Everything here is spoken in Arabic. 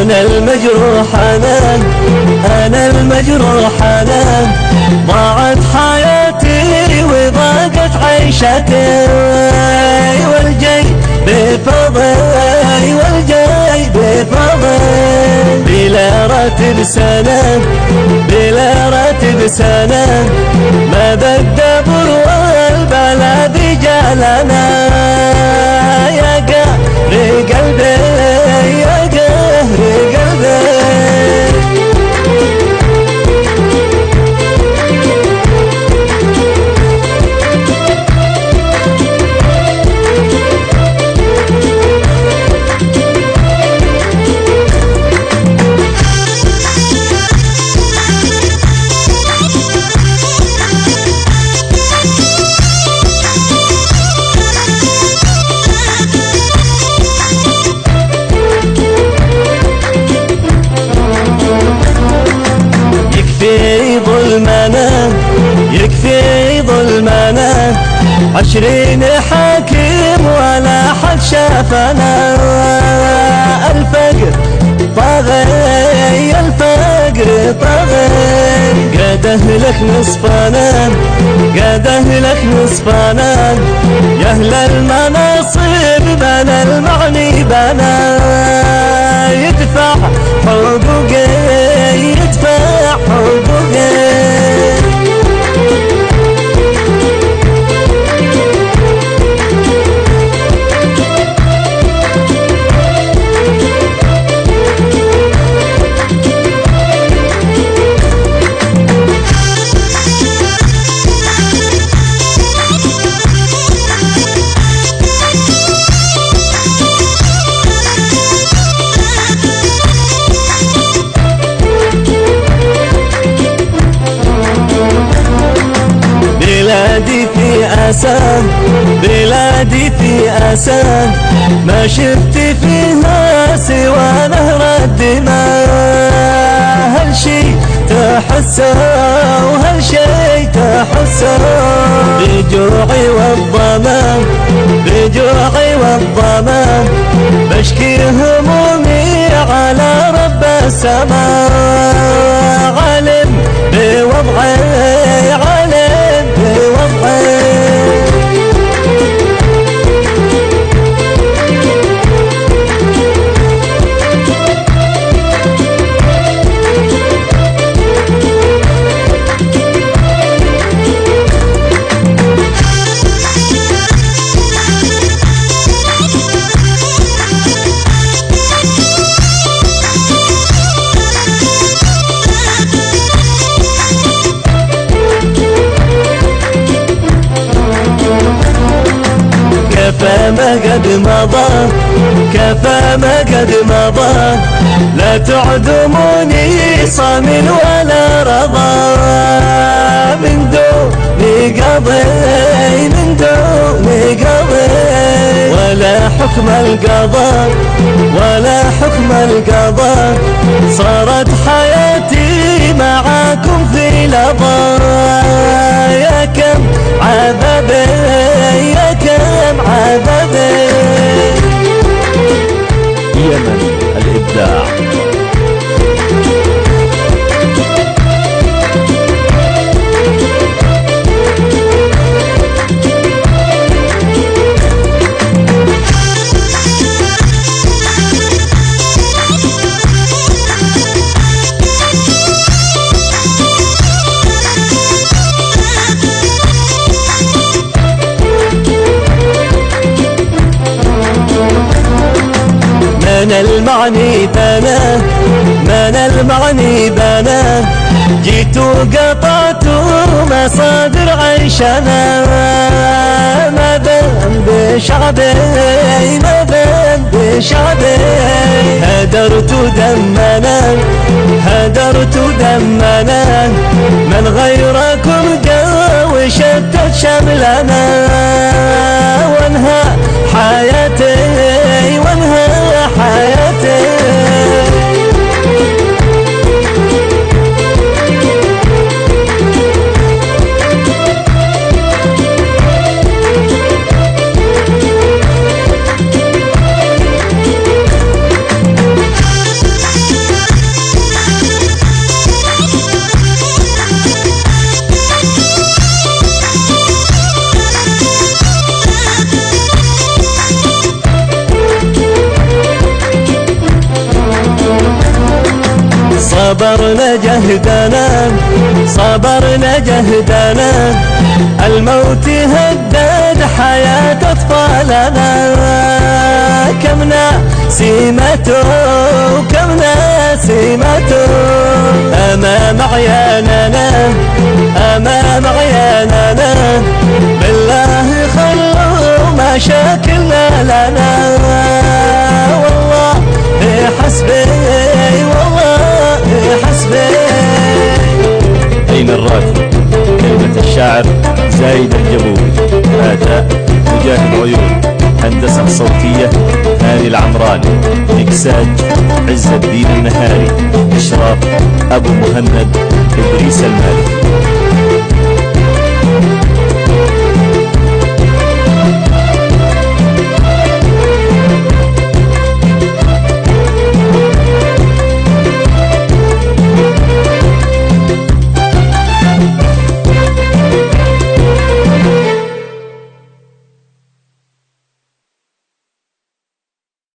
أنا المجروح أنا المجروح ضاعت حياتي وضاقت عيشتي والجاي بفضل والجاي بفضل بلا راتب سنة بلا راتب سنة ما بالدبر والبلد جالنا يا قهر قلبي يا قهر قلبي يكفي ظلمنا 20 حاكم ولا حد شافنا الفقر طاغي الفقر طاغي قد أهلك نصفنا قد أهلك نصفنا يا أهل المناصب بنا المعني بنا يدفع حقوقي يدفع حقوقي بلادي في أسى بلادي في أسى ما شفت فيها سوى نهر الدماء هل شي تحسه وهل شي تحسه بجوعي والظما بجوعي والظما بشكي همومي على رب السماء علم بوضعي علم بوضعي كفى ما قد مضى كفى ما قد مضى لا تعدموني صامل ولا رضا من دون قضي من دون قضي ولا حكم القضاء ولا حكم القضاء صارت حياتي معاكم في لظى يا كم عذابي يا كم عذابي يمن الإبداع من المعني بنا من المعني بنا جيت وقطعت مصادر عيشنا ما ذنب شعبي ما ذنب شعبي هدرت دمنا هدرت دمنا من غيركم قوي شتت شملنا وانهى حياتي وانهى حياتي جهدنا صبرنا جهدنا الموت هدد حياة أطفالنا كمنا سيمته كمنا سيمته أمام عياننا أمام عياننا بالله خلوا مشاكلنا لنا والله حسبي والله حسبي. أين الراكب؟ كلمة الشاعر زايد الجبوري، أداء مجاهد عيون، هندسة صوتية هاني العمراني، إكساج عز الدين النهاري، إشراف أبو مهند إدريس المالك.